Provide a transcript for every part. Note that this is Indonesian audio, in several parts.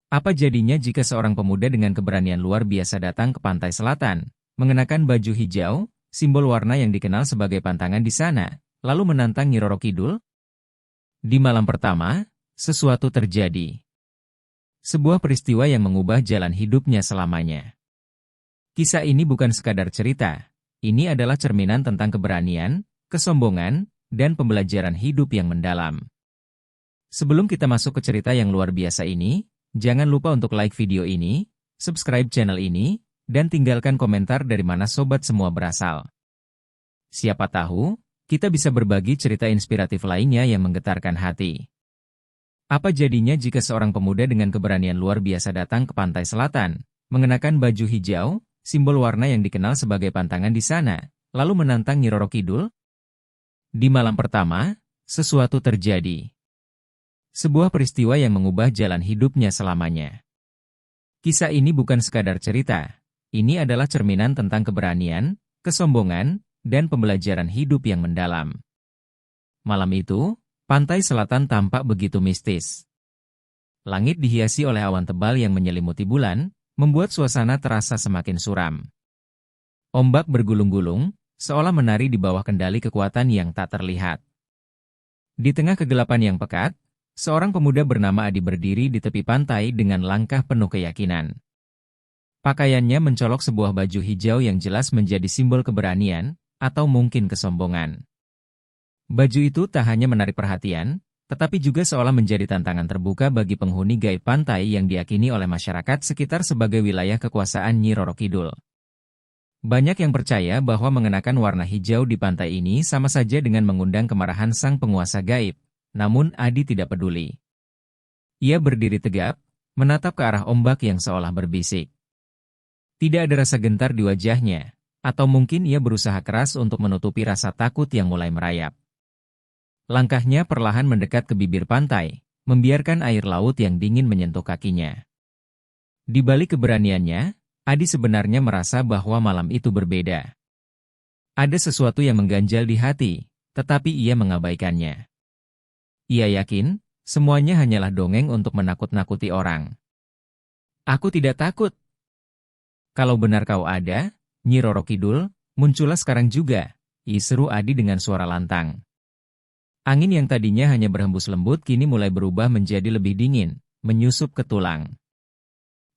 Apa jadinya jika seorang pemuda dengan keberanian luar biasa datang ke pantai selatan, mengenakan baju hijau, simbol warna yang dikenal sebagai pantangan di sana, lalu menantang Nyi Roro Kidul? Di malam pertama, sesuatu terjadi. Sebuah peristiwa yang mengubah jalan hidupnya selamanya. Kisah ini bukan sekadar cerita, ini adalah cerminan tentang keberanian, kesombongan, dan pembelajaran hidup yang mendalam. Sebelum kita masuk ke cerita yang luar biasa ini, jangan lupa untuk like video ini, subscribe channel ini, dan tinggalkan komentar dari mana sobat semua berasal. Siapa tahu, kita bisa berbagi cerita inspiratif lainnya yang menggetarkan hati. Apa jadinya jika seorang pemuda dengan keberanian luar biasa datang ke pantai selatan, mengenakan baju hijau, simbol warna yang dikenal sebagai pantangan di sana, lalu menantang Nyi Roro Kidul? Di malam pertama, sesuatu terjadi. Sebuah peristiwa yang mengubah jalan hidupnya selamanya. Kisah ini bukan sekadar cerita, ini adalah cerminan tentang keberanian, kesombongan, dan pembelajaran hidup yang mendalam. Malam itu, pantai selatan tampak begitu mistis. Langit dihiasi oleh awan tebal yang menyelimuti bulan, membuat suasana terasa semakin suram. Ombak bergulung-gulung, seolah menari di bawah kendali kekuatan yang tak terlihat. Di tengah kegelapan yang pekat, seorang pemuda bernama Adi berdiri di tepi pantai dengan langkah penuh keyakinan. Pakaiannya mencolok sebuah baju hijau yang jelas menjadi simbol keberanian, atau mungkin kesombongan. Baju itu tak hanya menarik perhatian, tetapi juga seolah menjadi tantangan terbuka bagi penghuni gaib pantai yang diyakini oleh masyarakat sekitar sebagai wilayah kekuasaan Nyi Roro Kidul. Banyak yang percaya bahwa mengenakan warna hijau di pantai ini sama saja dengan mengundang kemarahan sang penguasa gaib, namun Adi tidak peduli. Ia berdiri tegap, menatap ke arah ombak yang seolah berbisik. Tidak ada rasa gentar di wajahnya, atau mungkin ia berusaha keras untuk menutupi rasa takut yang mulai merayap. Langkahnya perlahan mendekat ke bibir pantai, membiarkan air laut yang dingin menyentuh kakinya. Di balik keberaniannya, Adi sebenarnya merasa bahwa malam itu berbeda. Ada sesuatu yang mengganjal di hati, tetapi ia mengabaikannya. Ia yakin, semuanya hanyalah dongeng untuk menakut-nakuti orang. Aku tidak takut. Kalau benar kau ada, Nyi Roro Kidul, muncullah sekarang juga, seru Adi dengan suara lantang. Angin yang tadinya hanya berhembus lembut kini mulai berubah menjadi lebih dingin, menyusup ke tulang.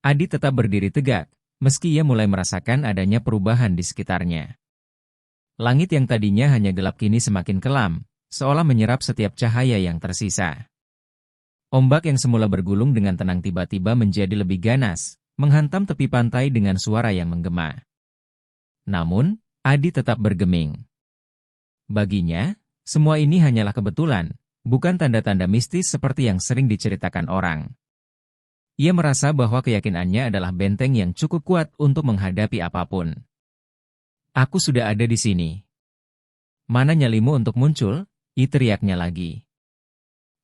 Adi tetap berdiri tegak, meski ia mulai merasakan adanya perubahan di sekitarnya. Langit yang tadinya hanya gelap kini semakin kelam, seolah menyerap setiap cahaya yang tersisa. Ombak yang semula bergulung dengan tenang tiba-tiba menjadi lebih ganas, menghantam tepi pantai dengan suara yang menggema. Namun, Adi tetap bergeming. Baginya, semua ini hanyalah kebetulan, bukan tanda-tanda mistis seperti yang sering diceritakan orang. Ia merasa bahwa keyakinannya adalah benteng yang cukup kuat untuk menghadapi apapun. Aku sudah ada di sini. Mana nyalimu untuk muncul? Teriaknya lagi.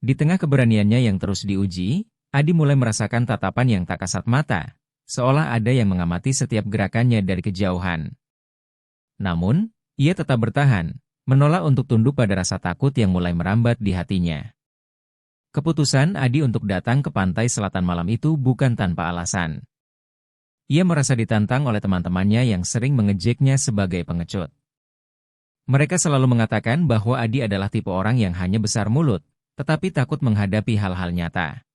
Di tengah keberaniannya yang terus diuji, Adi mulai merasakan tatapan yang tak kasat mata, seolah ada yang mengamati setiap gerakannya dari kejauhan. Namun, ia tetap bertahan, menolak untuk tunduk pada rasa takut yang mulai merambat di hatinya. Keputusan Adi untuk datang ke pantai selatan malam itu bukan tanpa alasan. Ia merasa ditantang oleh teman-temannya yang sering mengejeknya sebagai pengecut. Mereka selalu mengatakan bahwa Adi adalah tipe orang yang hanya besar mulut, tetapi takut menghadapi hal-hal nyata.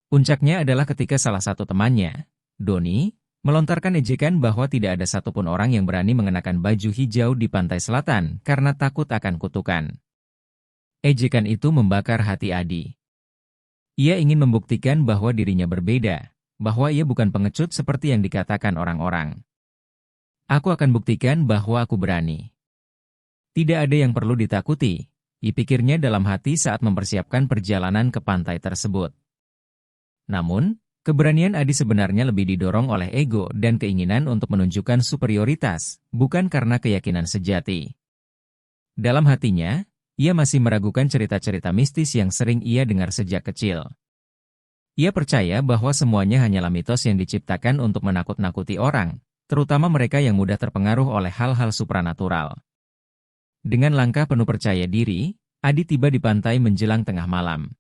Puncaknya adalah ketika salah satu temannya, Doni, melontarkan ejekan bahwa tidak ada satupun orang yang berani mengenakan baju hijau di pantai selatan karena takut akan kutukan. Ejekan itu membakar hati Adi. Ia ingin membuktikan bahwa dirinya berbeda, bahwa ia bukan pengecut seperti yang dikatakan orang-orang. Aku akan buktikan bahwa aku berani. Tidak ada yang perlu ditakuti, dipikirnya dalam hati saat mempersiapkan perjalanan ke pantai tersebut. Namun, keberanian Adi sebenarnya lebih didorong oleh ego dan keinginan untuk menunjukkan superioritas, bukan karena keyakinan sejati. Dalam hatinya, ia masih meragukan cerita-cerita mistis yang sering ia dengar sejak kecil. Ia percaya bahwa semuanya hanyalah mitos yang diciptakan untuk menakut-nakuti orang, terutama mereka yang mudah terpengaruh oleh hal-hal supranatural. Dengan langkah penuh percaya diri, Adi tiba di pantai menjelang tengah malam.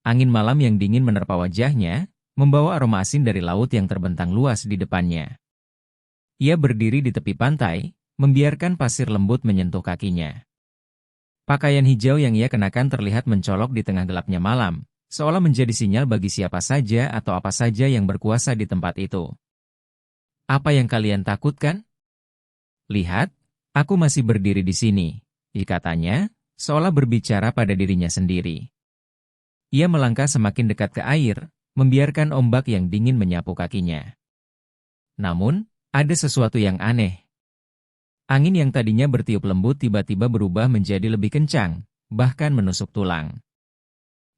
Angin malam yang dingin menerpa wajahnya, membawa aroma asin dari laut yang terbentang luas di depannya. Ia berdiri di tepi pantai, membiarkan pasir lembut menyentuh kakinya. Pakaian hijau yang ia kenakan terlihat mencolok di tengah gelapnya malam, seolah menjadi sinyal bagi siapa saja atau apa saja yang berkuasa di tempat itu. "Apa yang kalian takutkan? Lihat, aku masih berdiri di sini," katanya, seolah berbicara pada dirinya sendiri. Ia melangkah semakin dekat ke air, membiarkan ombak yang dingin menyapu kakinya. Namun, ada sesuatu yang aneh. Angin yang tadinya bertiup lembut tiba-tiba berubah menjadi lebih kencang, bahkan menusuk tulang.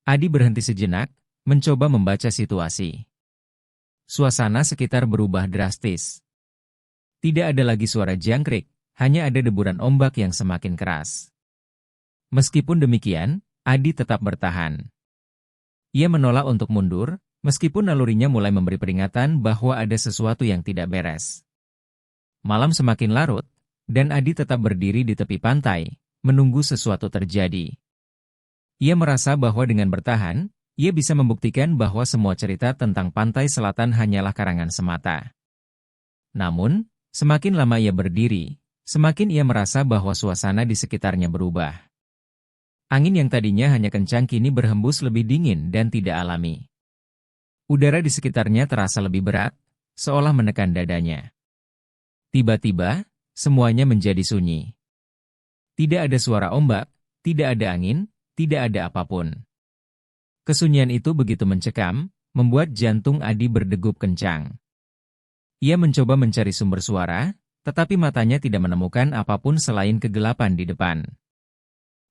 Adi berhenti sejenak, mencoba membaca situasi. Suasana sekitar berubah drastis. Tidak ada lagi suara jangkrik, hanya ada deburan ombak yang semakin keras. Meskipun demikian, Adi tetap bertahan. Ia menolak untuk mundur, meskipun nalurinya mulai memberi peringatan bahwa ada sesuatu yang tidak beres. Malam semakin larut, dan Adi tetap berdiri di tepi pantai, menunggu sesuatu terjadi. Ia merasa bahwa dengan bertahan, ia bisa membuktikan bahwa semua cerita tentang pantai selatan hanyalah karangan semata. Namun, semakin lama ia berdiri, semakin ia merasa bahwa suasana di sekitarnya berubah. Angin yang tadinya hanya kencang kini berhembus lebih dingin dan tidak alami. Udara di sekitarnya terasa lebih berat, seolah menekan dadanya. Tiba-tiba, semuanya menjadi sunyi. Tidak ada suara ombak, tidak ada angin, tidak ada apapun. Kesunyian itu begitu mencekam, membuat jantung Adi berdegup kencang. Ia mencoba mencari sumber suara, tetapi matanya tidak menemukan apapun selain kegelapan di depan.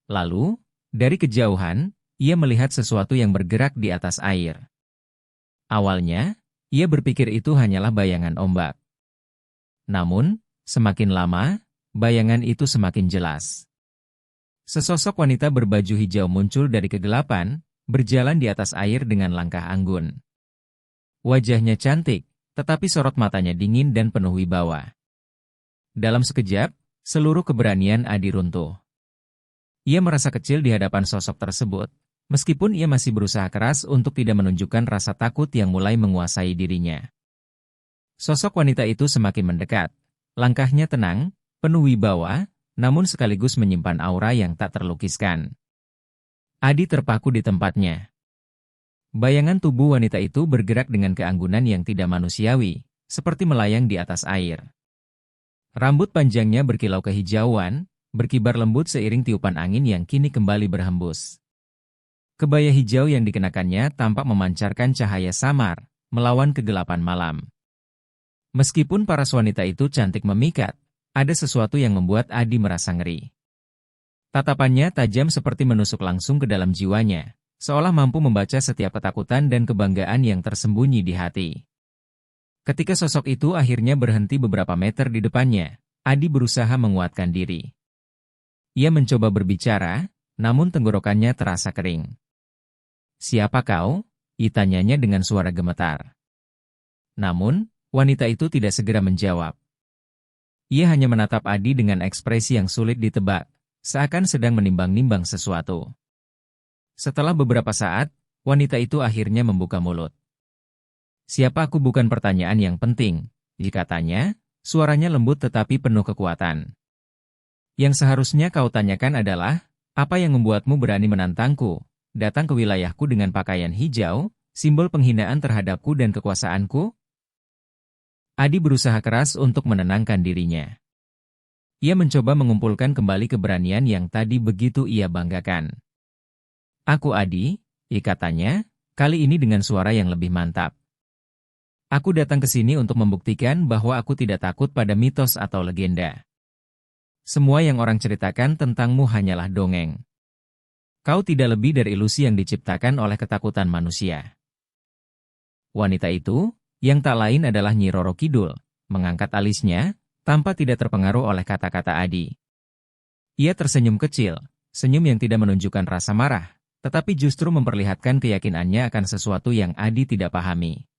Lalu, dari kejauhan, ia melihat sesuatu yang bergerak di atas air. Awalnya, ia berpikir itu hanyalah bayangan ombak. Namun, semakin lama, bayangan itu semakin jelas. Sesosok wanita berbaju hijau muncul dari kegelapan, berjalan di atas air dengan langkah anggun. Wajahnya cantik, tetapi sorot matanya dingin dan penuh wibawa. Dalam sekejap, seluruh keberanian Adi runtuh. Ia merasa kecil di hadapan sosok tersebut, meskipun ia masih berusaha keras untuk tidak menunjukkan rasa takut yang mulai menguasai dirinya. Sosok wanita itu semakin mendekat. Langkahnya tenang, penuh wibawa, namun sekaligus menyimpan aura yang tak terlukiskan. Adi terpaku di tempatnya. Bayangan tubuh wanita itu bergerak dengan keanggunan yang tidak manusiawi, seperti melayang di atas air. Rambut panjangnya berkilau kehijauan, berkibar lembut seiring tiupan angin yang kini kembali berhembus. Kebaya hijau yang dikenakannya tampak memancarkan cahaya samar, melawan kegelapan malam. Meskipun paras wanita itu cantik memikat, ada sesuatu yang membuat Adi merasa ngeri. Tatapannya tajam seperti menusuk langsung ke dalam jiwanya, seolah mampu membaca setiap ketakutan dan kebanggaan yang tersembunyi di hati. Ketika sosok itu akhirnya berhenti beberapa meter di depannya, Adi berusaha menguatkan diri. Ia mencoba berbicara, namun tenggorokannya terasa kering. "Siapa kau?" tanyanya dengan suara gemetar. Namun, wanita itu tidak segera menjawab. Ia hanya menatap Adi dengan ekspresi yang sulit ditebak, seakan sedang menimbang-nimbang sesuatu. Setelah beberapa saat, wanita itu akhirnya membuka mulut. "Siapa aku bukan pertanyaan yang penting," katanya, suaranya lembut tetapi penuh kekuatan. "Yang seharusnya kau tanyakan adalah, apa yang membuatmu berani menantangku, datang ke wilayahku dengan pakaian hijau, simbol penghinaan terhadapku dan kekuasaanku?" Adi berusaha keras untuk menenangkan dirinya. Ia mencoba mengumpulkan kembali keberanian yang tadi begitu ia banggakan. "Aku Adi," katanya, kali ini dengan suara yang lebih mantap. "Aku datang ke sini untuk membuktikan bahwa aku tidak takut pada mitos atau legenda. Semua yang orang ceritakan tentangmu hanyalah dongeng. Kau tidak lebih dari ilusi yang diciptakan oleh ketakutan manusia." Wanita itu, yang tak lain adalah Nyi Roro Kidul, mengangkat alisnya, tanpa tidak terpengaruh oleh kata-kata Adi. Ia tersenyum kecil, senyum yang tidak menunjukkan rasa marah, tetapi justru memperlihatkan keyakinannya akan sesuatu yang Adi tidak pahami.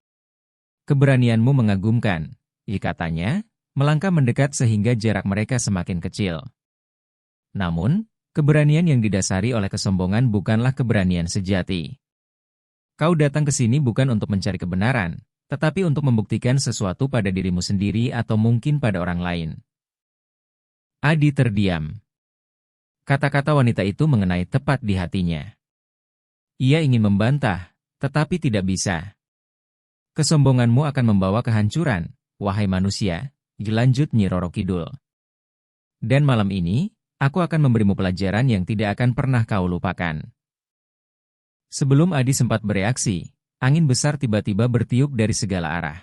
"Keberanianmu mengagumkan," katanya, melangkah mendekat sehingga jarak mereka semakin kecil. Namun, keberanian yang didasari oleh kesombongan bukanlah keberanian sejati. Kau datang ke sini bukan untuk mencari kebenaran, tetapi untuk membuktikan sesuatu pada dirimu sendiri atau mungkin pada orang lain. Adi terdiam. Kata-kata wanita itu mengenai tepat di hatinya. Ia ingin membantah, tetapi tidak bisa. Kesombonganmu akan membawa kehancuran, wahai manusia, dilanjut Nyi Roro Kidul. Dan malam ini, aku akan memberimu pelajaran yang tidak akan pernah kau lupakan. Sebelum Adi sempat bereaksi, angin besar tiba-tiba bertiup dari segala arah.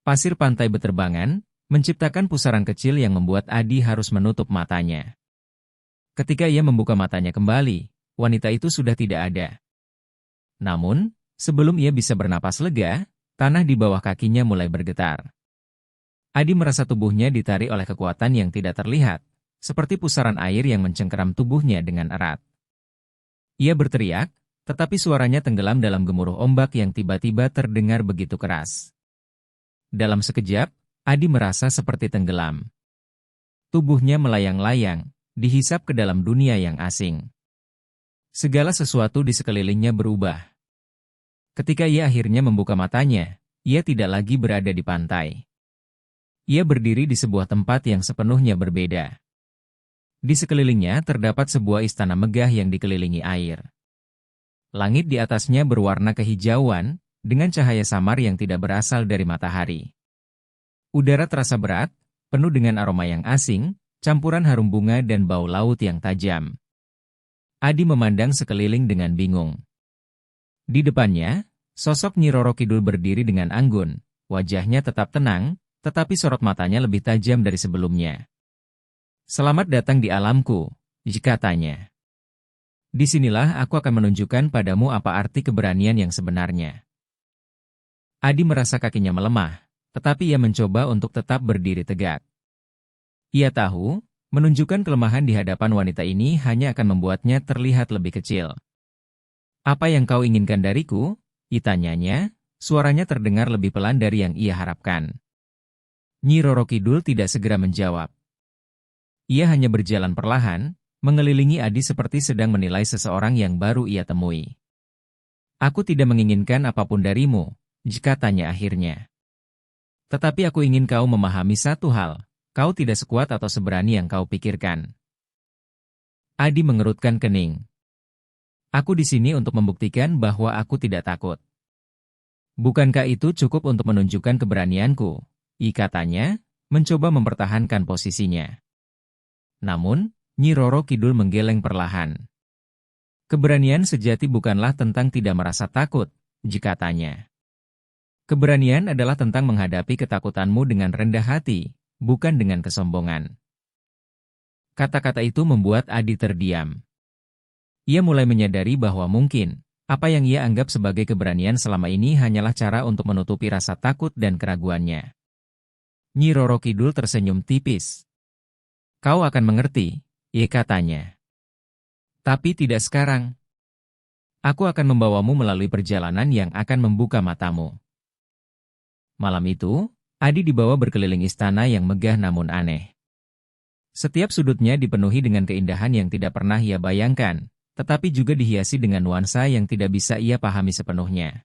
Pasir pantai beterbangan, menciptakan pusaran kecil yang membuat Adi harus menutup matanya. Ketika ia membuka matanya kembali, wanita itu sudah tidak ada. Namun, sebelum ia bisa bernapas lega, tanah di bawah kakinya mulai bergetar. Adi merasa tubuhnya ditarik oleh kekuatan yang tidak terlihat, seperti pusaran air yang mencengkeram tubuhnya dengan erat. Ia berteriak, tetapi suaranya tenggelam dalam gemuruh ombak yang tiba-tiba terdengar begitu keras. Dalam sekejap, Adi merasa seperti tenggelam. Tubuhnya melayang-layang, dihisap ke dalam dunia yang asing. Segala sesuatu di sekelilingnya berubah. Ketika ia akhirnya membuka matanya, ia tidak lagi berada di pantai. Ia berdiri di sebuah tempat yang sepenuhnya berbeda. Di sekelilingnya terdapat sebuah istana megah yang dikelilingi air. Langit di atasnya berwarna kehijauan, dengan cahaya samar yang tidak berasal dari matahari. Udara terasa berat, penuh dengan aroma yang asing, campuran harum bunga dan bau laut yang tajam. Adi memandang sekeliling dengan bingung. Di depannya, sosok Nyi Roro Kidul berdiri dengan anggun, wajahnya tetap tenang, tetapi sorot matanya lebih tajam dari sebelumnya. "Selamat datang di alamku," katanya. "Disinilah aku akan menunjukkan padamu apa arti keberanian yang sebenarnya." Adi merasa kakinya melemah, tetapi ia mencoba untuk tetap berdiri tegak. Ia tahu, menunjukkan kelemahan di hadapan wanita ini hanya akan membuatnya terlihat lebih kecil. "Apa yang kau inginkan dariku?" tanyanya, suaranya terdengar lebih pelan dari yang ia harapkan. Nyi Roro Kidul tidak segera menjawab. Ia hanya berjalan perlahan, mengelilingi Adi seperti sedang menilai seseorang yang baru ia temui. "Aku tidak menginginkan apapun darimu," katanya akhirnya. "Tetapi aku ingin kau memahami satu hal. Kau tidak sekuat atau seberani yang kau pikirkan." Adi mengerutkan kening. "Aku di sini untuk membuktikan bahwa aku tidak takut." "Bukankah itu cukup untuk menunjukkan keberanianku?" katanya, mencoba mempertahankan posisinya. Namun, Nyi Roro Kidul menggeleng perlahan. "Keberanian sejati bukanlah tentang tidak merasa takut," katanya. "Keberanian adalah tentang menghadapi ketakutanmu dengan rendah hati, bukan dengan kesombongan." Kata-kata itu membuat Adi terdiam. Ia mulai menyadari bahwa mungkin, apa yang ia anggap sebagai keberanian selama ini hanyalah cara untuk menutupi rasa takut dan keraguannya. Nyi Roro Kidul tersenyum tipis. "Kau akan mengerti," katanya. "Tapi tidak sekarang. Aku akan membawamu melalui perjalanan yang akan membuka matamu." Malam itu, Adi dibawa berkeliling istana yang megah namun aneh. Setiap sudutnya dipenuhi dengan keindahan yang tidak pernah ia bayangkan, tetapi juga dihiasi dengan nuansa yang tidak bisa ia pahami sepenuhnya.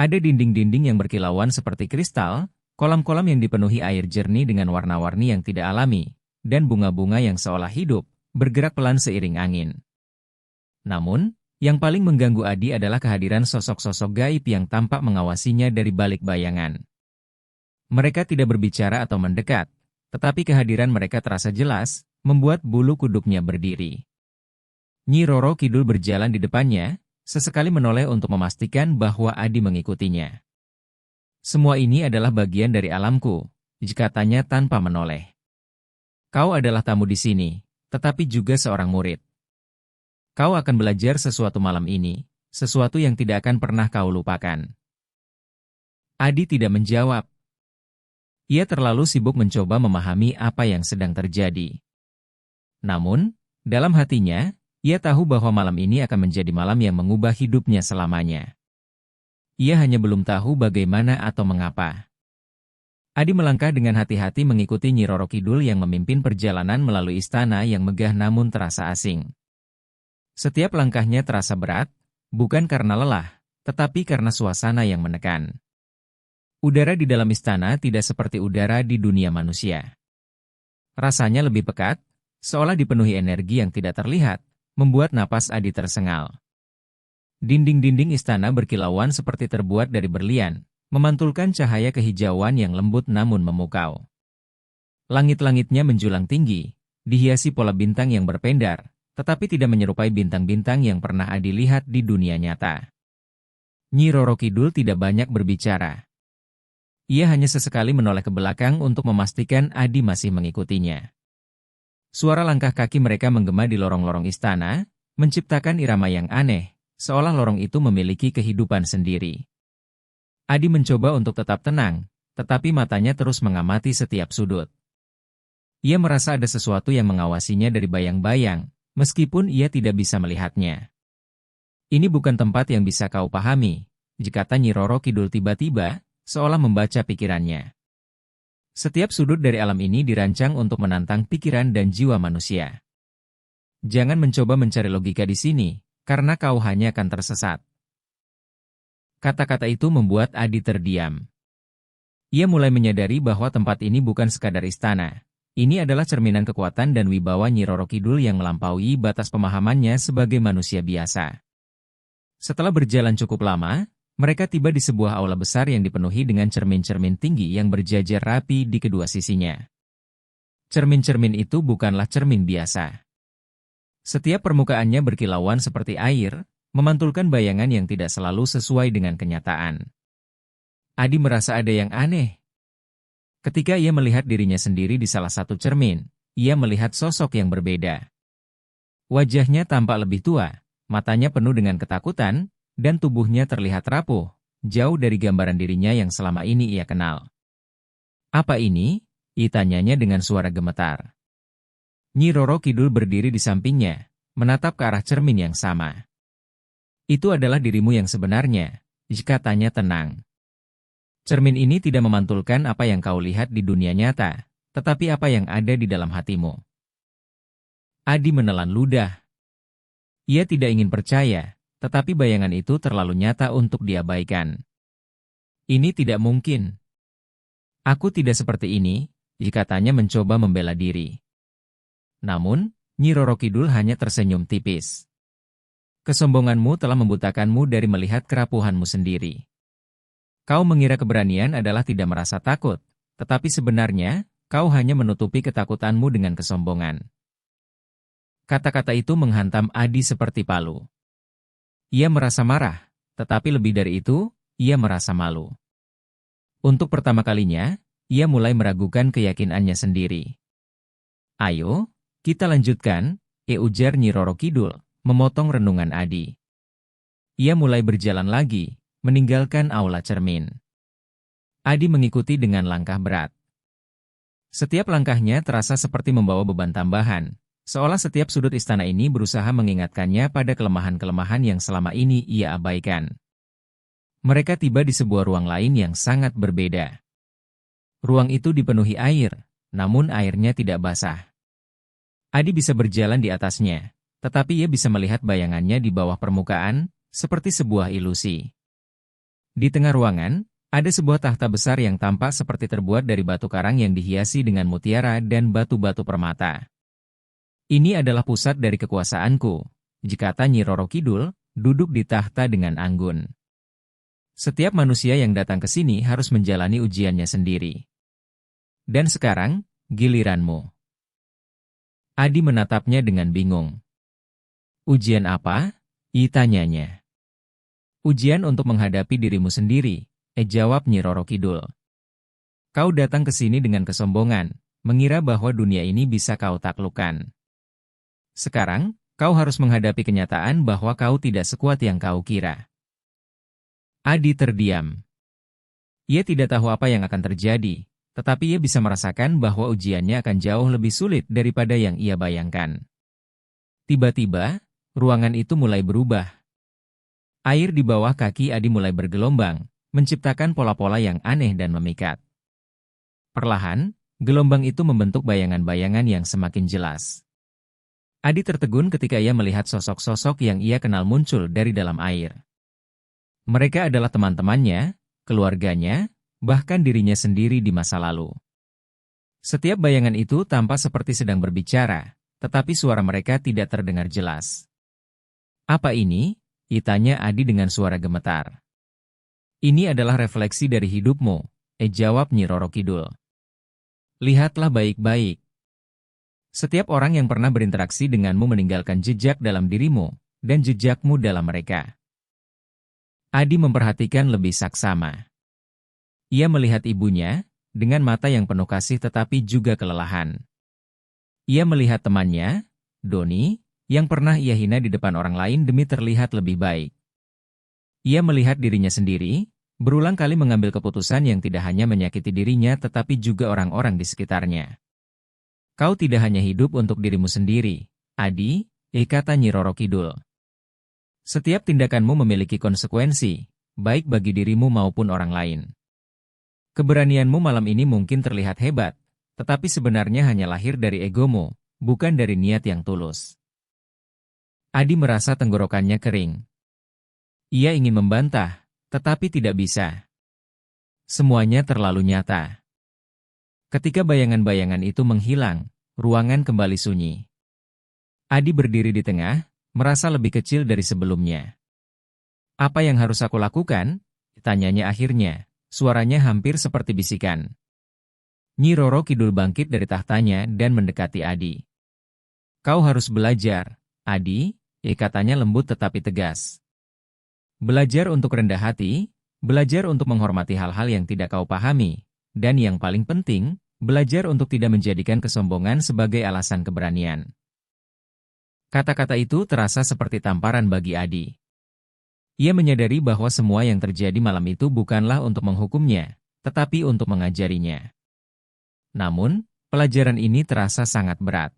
Ada dinding-dinding yang berkilauan seperti kristal, kolam-kolam yang dipenuhi air jernih dengan warna-warni yang tidak alami, dan bunga-bunga yang seolah hidup, bergerak pelan seiring angin. Namun, yang paling mengganggu Adi adalah kehadiran sosok-sosok gaib yang tampak mengawasinya dari balik bayangan. Mereka tidak berbicara atau mendekat, tetapi kehadiran mereka terasa jelas, membuat bulu kuduknya berdiri. Nyi Roro Kidul berjalan di depannya, sesekali menoleh untuk memastikan bahwa Adi mengikutinya. "Semua ini adalah bagian dari alamku," katanya tanpa menoleh. "Kau adalah tamu di sini, tetapi juga seorang murid. Kau akan belajar sesuatu malam ini, sesuatu yang tidak akan pernah kau lupakan." Adi tidak menjawab. Ia terlalu sibuk mencoba memahami apa yang sedang terjadi. Namun, dalam hatinya, ia tahu bahwa malam ini akan menjadi malam yang mengubah hidupnya selamanya. Ia hanya belum tahu bagaimana atau mengapa. Adi melangkah dengan hati-hati mengikuti Nyi Roro Kidul yang memimpin perjalanan melalui istana yang megah namun terasa asing. Setiap langkahnya terasa berat, Bukan karena lelah, tetapi karena suasana yang menekan. Udara di dalam istana tidak seperti udara di dunia manusia. Rasanya lebih pekat, seolah dipenuhi energi yang tidak terlihat, membuat napas Adi tersengal. Dinding-dinding istana berkilauan seperti terbuat dari berlian, memantulkan cahaya kehijauan yang lembut namun memukau. Langit-langitnya menjulang tinggi, dihiasi pola bintang yang berpendar, tetapi tidak menyerupai bintang-bintang yang pernah Adi lihat di dunia nyata. Nyi Roro Kidul tidak banyak berbicara. Ia hanya sesekali menoleh ke belakang untuk memastikan Adi masih mengikutinya. Suara langkah kaki mereka menggema di lorong-lorong istana, menciptakan irama yang aneh, seolah lorong itu memiliki kehidupan sendiri. Adi mencoba untuk tetap tenang, tetapi matanya terus mengamati setiap sudut. Ia merasa ada sesuatu yang mengawasinya dari bayang-bayang, meskipun ia tidak bisa melihatnya. Ini bukan tempat yang bisa kau pahami, kata Nyi Roro Kidul tiba-tiba, seolah membaca pikirannya. Setiap sudut dari alam ini dirancang untuk menantang pikiran dan jiwa manusia. Jangan mencoba mencari logika di sini, karena kau hanya akan tersesat. Kata-kata itu membuat Adi terdiam. Ia mulai menyadari bahwa tempat ini bukan sekadar istana. Ini adalah cerminan kekuatan dan wibawa Nyi Roro Kidul yang melampaui batas pemahamannya sebagai manusia biasa. Setelah berjalan cukup lama, mereka tiba di sebuah aula besar yang dipenuhi dengan cermin-cermin tinggi yang berjajar rapi di kedua sisinya. Cermin-cermin itu bukanlah cermin biasa. Setiap permukaannya berkilauan seperti air, memantulkan bayangan yang tidak selalu sesuai dengan kenyataan. Adi merasa ada yang aneh. Ketika ia melihat dirinya sendiri di salah satu cermin, ia melihat sosok yang berbeda. Wajahnya tampak lebih tua, matanya penuh dengan ketakutan, dan tubuhnya terlihat rapuh, jauh dari gambaran dirinya yang selama ini ia kenal. "Apa ini?" ia tanyanya dengan suara gemetar. Nyi Roro Kidul berdiri di sampingnya, menatap ke arah cermin yang sama. "Itu adalah dirimu yang sebenarnya," katanya tenang. "Cermin ini tidak memantulkan apa yang kau lihat di dunia nyata, tetapi apa yang ada di dalam hatimu." Adi menelan ludah. Ia tidak ingin percaya, tetapi bayangan itu terlalu nyata untuk diabaikan. "Ini tidak mungkin. Aku tidak seperti ini," katanya mencoba membela diri. Namun, Nyi Roro Kidul hanya tersenyum tipis. "Kesombonganmu telah membutakanmu dari melihat kerapuhanmu sendiri. Kau mengira keberanian adalah tidak merasa takut, tetapi sebenarnya, kau hanya menutupi ketakutanmu dengan kesombongan." Kata-kata itu menghantam Adi seperti palu. Ia merasa marah, tetapi lebih dari itu, ia merasa malu. Untuk pertama kalinya, ia mulai meragukan keyakinannya sendiri. "Ayo, kita lanjutkan," ujar Nyi Roro Kidul, memotong renungan Adi. Ia mulai berjalan lagi, meninggalkan aula cermin. Adi mengikuti dengan langkah berat. Setiap langkahnya terasa seperti membawa beban tambahan, seolah setiap sudut istana ini berusaha mengingatkannya pada kelemahan-kelemahan yang selama ini ia abaikan. Mereka tiba di sebuah ruang lain yang sangat berbeda. Ruang itu dipenuhi air, namun airnya tidak basah. Adi bisa berjalan di atasnya, tetapi ia bisa melihat bayangannya di bawah permukaan, seperti sebuah ilusi. Di tengah ruangan, ada sebuah tahta besar yang tampak seperti terbuat dari batu karang yang dihiasi dengan mutiara dan batu-batu permata. "Ini adalah pusat dari kekuasaanku," kata Nyi Roro Kidul, duduk di tahta dengan anggun. "Setiap manusia yang datang ke sini harus menjalani ujiannya sendiri. Dan sekarang, giliranmu." Adi menatapnya dengan bingung. "Ujian apa?" tanyanya. "Ujian untuk menghadapi dirimu sendiri," jawab Nyi Roro Kidul. "Kau datang ke sini dengan kesombongan, mengira bahwa dunia ini bisa kau taklukkan. Sekarang, kau harus menghadapi kenyataan bahwa kau tidak sekuat yang kau kira." Adi terdiam. Ia tidak tahu apa yang akan terjadi, tetapi ia bisa merasakan bahwa ujiannya akan jauh lebih sulit daripada yang ia bayangkan. Tiba-tiba, ruangan itu mulai berubah. Air di bawah kaki Adi mulai bergelombang, menciptakan pola-pola yang aneh dan memikat. Perlahan, gelombang itu membentuk bayangan-bayangan yang semakin jelas. Adi tertegun ketika ia melihat sosok-sosok yang ia kenal muncul dari dalam air. Mereka adalah teman-temannya, keluarganya, bahkan dirinya sendiri di masa lalu. Setiap bayangan itu tampak seperti sedang berbicara, tetapi suara mereka tidak terdengar jelas. "Apa ini?" tanya Adi dengan suara gemetar. "Ini adalah refleksi dari hidupmu," jawab Nyi Roro Kidul. "Lihatlah baik-baik. Setiap orang yang pernah berinteraksi denganmu meninggalkan jejak dalam dirimu, dan jejakmu dalam mereka." Adi memperhatikan lebih saksama. Ia melihat ibunya, dengan mata yang penuh kasih tetapi juga kelelahan. Ia melihat temannya, Doni, yang pernah ia hina di depan orang lain demi terlihat lebih baik. Ia melihat dirinya sendiri, berulang kali mengambil keputusan yang tidak hanya menyakiti dirinya tetapi juga orang-orang di sekitarnya. "Kau tidak hanya hidup untuk dirimu sendiri, Adi," kata Nyi Roro Kidul. "Setiap tindakanmu memiliki konsekuensi, baik bagi dirimu maupun orang lain. Keberanianmu malam ini mungkin terlihat hebat, tetapi sebenarnya hanya lahir dari egomu, bukan dari niat yang tulus." Adi merasa tenggorokannya kering. Ia ingin membantah, tetapi tidak bisa. Semuanya terlalu nyata. Ketika bayangan-bayangan itu menghilang, ruangan kembali sunyi. Adi berdiri di tengah, merasa lebih kecil dari sebelumnya. "Apa yang harus aku lakukan?" tanyanya akhirnya, suaranya hampir seperti bisikan. Nyi Roro Kidul bangkit dari tahtanya dan mendekati Adi. "Kau harus belajar, Adi," katanya lembut tetapi tegas. "Belajar untuk rendah hati, belajar untuk menghormati hal-hal yang tidak kau pahami, dan yang paling penting, belajar untuk tidak menjadikan kesombongan sebagai alasan keberanian." Kata-kata itu terasa seperti tamparan bagi Adi. Ia menyadari bahwa semua yang terjadi malam itu bukanlah untuk menghukumnya, tetapi untuk mengajarinya. Namun, pelajaran ini terasa sangat berat.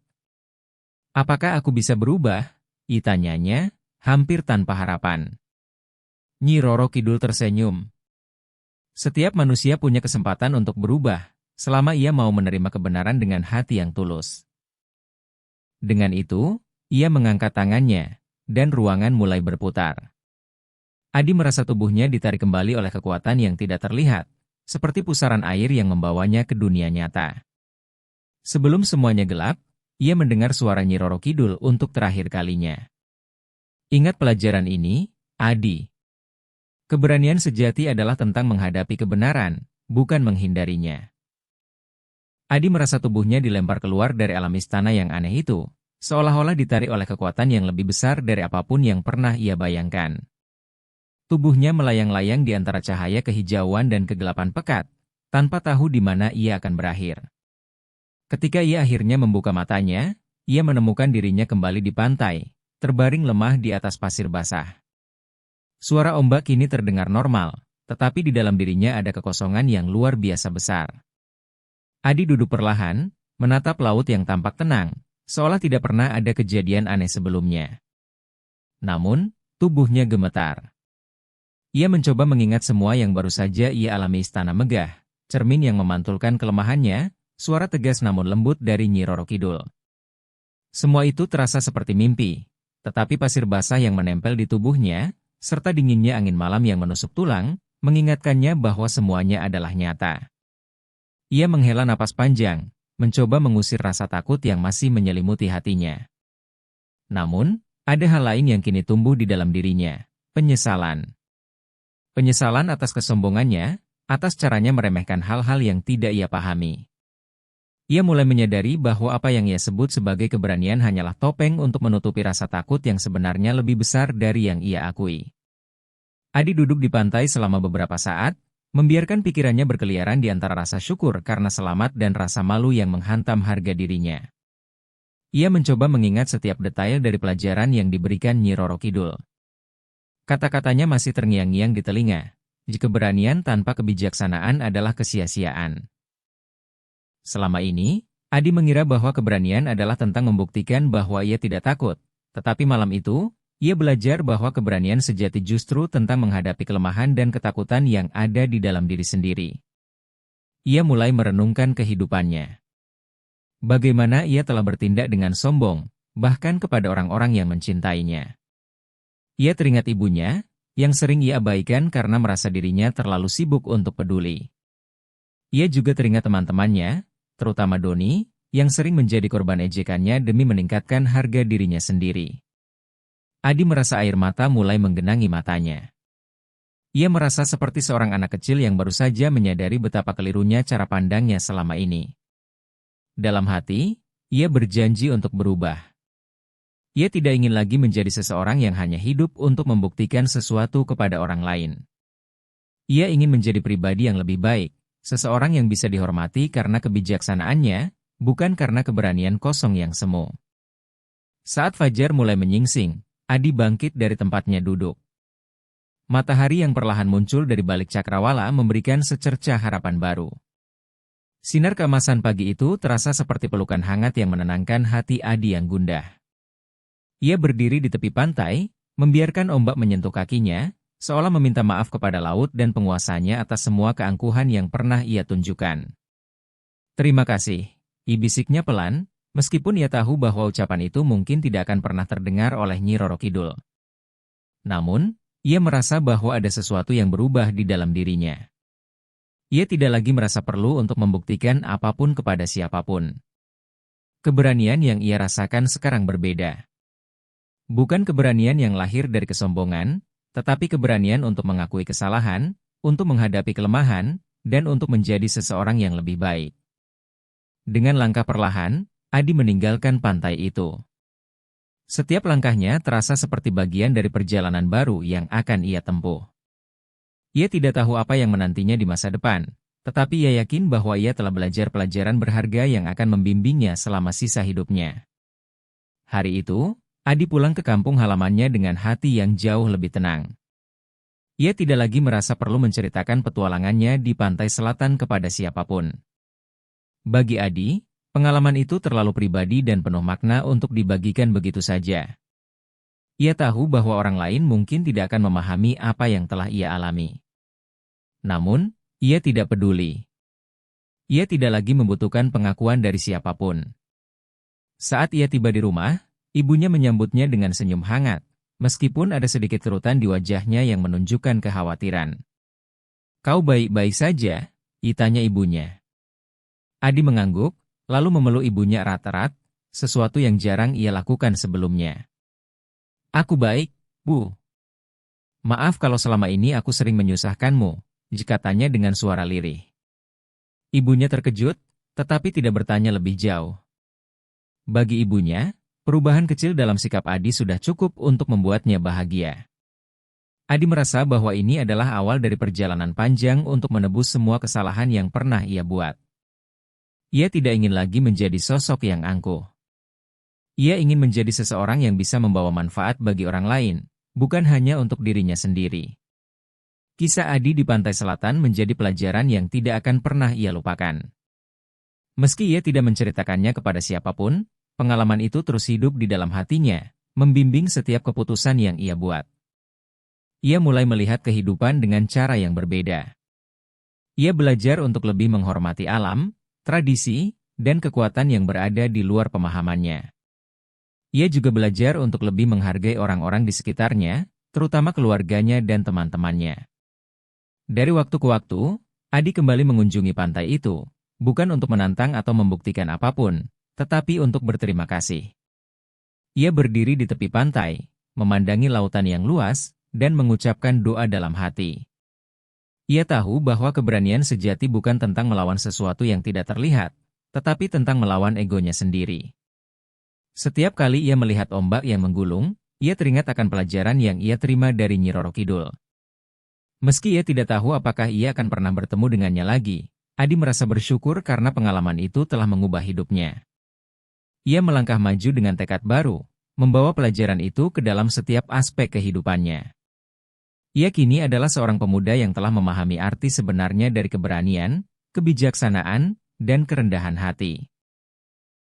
"Apakah aku bisa berubah?" tanyanya, hampir tanpa harapan. Nyi Roro Kidul tersenyum. "Setiap manusia punya kesempatan untuk berubah, selama ia mau menerima kebenaran dengan hati yang tulus." Dengan itu, ia mengangkat tangannya, dan ruangan mulai berputar. Adi merasa tubuhnya ditarik kembali oleh kekuatan yang tidak terlihat, seperti pusaran air yang membawanya ke dunia nyata. Sebelum semuanya gelap, ia mendengar suara Nyi Roro Kidul untuk terakhir kalinya. "Ingat pelajaran ini, Adi. Keberanian sejati adalah tentang menghadapi kebenaran, bukan menghindarinya." Adi merasa tubuhnya dilempar keluar dari alam istana yang aneh itu, seolah-olah ditarik oleh kekuatan yang lebih besar dari apapun yang pernah ia bayangkan. Tubuhnya melayang-layang di antara cahaya kehijauan dan kegelapan pekat, tanpa tahu di mana ia akan berakhir. Ketika ia akhirnya membuka matanya, ia menemukan dirinya kembali di pantai, terbaring lemah di atas pasir basah. Suara ombak kini terdengar normal, tetapi di dalam dirinya ada kekosongan yang luar biasa besar. Adi duduk perlahan, menatap laut yang tampak tenang, seolah tidak pernah ada kejadian aneh sebelumnya. Namun, tubuhnya gemetar. Ia mencoba mengingat semua yang baru saja ia alami istana megah, cermin yang memantulkan kelemahannya, suara tegas namun lembut dari Nyi Roro Kidul. Semua itu terasa seperti mimpi, tetapi pasir basah yang menempel di tubuhnya, serta dinginnya angin malam yang menusuk tulang, mengingatkannya bahwa semuanya adalah nyata. Ia menghela napas panjang, mencoba mengusir rasa takut yang masih menyelimuti hatinya. Namun, ada hal lain yang kini tumbuh di dalam dirinya, penyesalan. Penyesalan atas kesombongannya, atas caranya meremehkan hal-hal yang tidak ia pahami. Ia mulai menyadari bahwa apa yang ia sebut sebagai keberanian hanyalah topeng untuk menutupi rasa takut yang sebenarnya lebih besar dari yang ia akui. Adi duduk di pantai selama beberapa saat, membiarkan pikirannya berkeliaran di antara rasa syukur karena selamat dan rasa malu yang menghantam harga dirinya. Ia mencoba mengingat setiap detail dari pelajaran yang diberikan Nyi Roro Kidul. Kata-katanya masih terngiang-ngiang di telinga. Jika keberanian tanpa kebijaksanaan adalah kesia-siaan. Selama ini, Adi mengira bahwa keberanian adalah tentang membuktikan bahwa ia tidak takut. Tetapi malam itu, ia belajar bahwa keberanian sejati justru tentang menghadapi kelemahan dan ketakutan yang ada di dalam diri sendiri. Ia mulai merenungkan kehidupannya. Bagaimana ia telah bertindak dengan sombong, bahkan kepada orang-orang yang mencintainya. Ia teringat ibunya, yang sering ia abaikan karena merasa dirinya terlalu sibuk untuk peduli. Ia juga teringat teman-temannya, terutama Doni, yang sering menjadi korban ejekannya demi meningkatkan harga dirinya sendiri. Adi merasa air mata mulai menggenangi matanya. Ia merasa seperti seorang anak kecil yang baru saja menyadari betapa kelirunya cara pandangnya selama ini. Dalam hati, ia berjanji untuk berubah. Ia tidak ingin lagi menjadi seseorang yang hanya hidup untuk membuktikan sesuatu kepada orang lain. Ia ingin menjadi pribadi yang lebih baik, seseorang yang bisa dihormati karena kebijaksanaannya, bukan karena keberanian kosong yang semu. Saat fajar mulai menyingsing, Adi bangkit dari tempatnya duduk. Matahari yang perlahan muncul dari balik cakrawala memberikan secercah harapan baru. Sinar keemasan pagi itu terasa seperti pelukan hangat yang menenangkan hati Adi yang gundah. Ia berdiri di tepi pantai, membiarkan ombak menyentuh kakinya, seolah meminta maaf kepada laut dan penguasanya atas semua keangkuhan yang pernah ia tunjukkan. Terima kasih, bisiknya pelan, meskipun ia tahu bahwa ucapan itu mungkin tidak akan pernah terdengar oleh Nyi Roro Kidul. Namun, ia merasa bahwa ada sesuatu yang berubah di dalam dirinya. Ia tidak lagi merasa perlu untuk membuktikan apapun kepada siapapun. Keberanian yang ia rasakan sekarang berbeda. Bukan keberanian yang lahir dari kesombongan, tetapi keberanian untuk mengakui kesalahan, untuk menghadapi kelemahan, dan untuk menjadi seseorang yang lebih baik. Dengan langkah perlahan, Adi meninggalkan pantai itu. Setiap langkahnya terasa seperti bagian dari perjalanan baru yang akan ia tempuh. Ia tidak tahu apa yang menantinya di masa depan, tetapi ia yakin bahwa ia telah belajar pelajaran berharga yang akan membimbingnya selama sisa hidupnya. Hari itu, Adi pulang ke kampung halamannya dengan hati yang jauh lebih tenang. Ia tidak lagi merasa perlu menceritakan petualangannya di pantai selatan kepada siapapun. Bagi Adi, pengalaman itu terlalu pribadi dan penuh makna untuk dibagikan begitu saja. Ia tahu bahwa orang lain mungkin tidak akan memahami apa yang telah ia alami. Namun, ia tidak peduli. Ia tidak lagi membutuhkan pengakuan dari siapapun. Saat ia tiba di rumah, ibunya menyambutnya dengan senyum hangat, meskipun ada sedikit kerutan di wajahnya yang menunjukkan kekhawatiran. "Kau baik-baik saja?" tanya ibunya. Adi mengangguk, lalu memeluk ibunya erat-erat, sesuatu yang jarang ia lakukan sebelumnya. "Aku baik, Bu. Maaf kalau selama ini aku sering menyusahkanmu," katanya dengan suara lirih. Ibunya terkejut, tetapi tidak bertanya lebih jauh. Bagi ibunya, perubahan kecil dalam sikap Adi sudah cukup untuk membuatnya bahagia. Adi merasa bahwa ini adalah awal dari perjalanan panjang untuk menebus semua kesalahan yang pernah ia buat. Ia tidak ingin lagi menjadi sosok yang angkuh. Ia ingin menjadi seseorang yang bisa membawa manfaat bagi orang lain, bukan hanya untuk dirinya sendiri. Kisah Adi di pantai selatan menjadi pelajaran yang tidak akan pernah ia lupakan. Meski ia tidak menceritakannya kepada siapapun, pengalaman itu terus hidup di dalam hatinya, membimbing setiap keputusan yang ia buat. Ia mulai melihat kehidupan dengan cara yang berbeda. Ia belajar untuk lebih menghormati alam, tradisi, dan kekuatan yang berada di luar pemahamannya. Ia juga belajar untuk lebih menghargai orang-orang di sekitarnya, terutama keluarganya dan teman-temannya. Dari waktu ke waktu, Adi kembali mengunjungi pantai itu, bukan untuk menantang atau membuktikan apapun, tetapi untuk berterima kasih. Ia berdiri di tepi pantai, memandangi lautan yang luas, dan mengucapkan doa dalam hati. Ia tahu bahwa keberanian sejati bukan tentang melawan sesuatu yang tidak terlihat, tetapi tentang melawan egonya sendiri. Setiap kali ia melihat ombak yang menggulung, ia teringat akan pelajaran yang ia terima dari Nyi Roro Kidul. Meski ia tidak tahu apakah ia akan pernah bertemu dengannya lagi, Adi merasa bersyukur karena pengalaman itu telah mengubah hidupnya. Ia melangkah maju dengan tekad baru, membawa pelajaran itu ke dalam setiap aspek kehidupannya. Ia kini adalah seorang pemuda yang telah memahami arti sebenarnya dari keberanian, kebijaksanaan, dan kerendahan hati.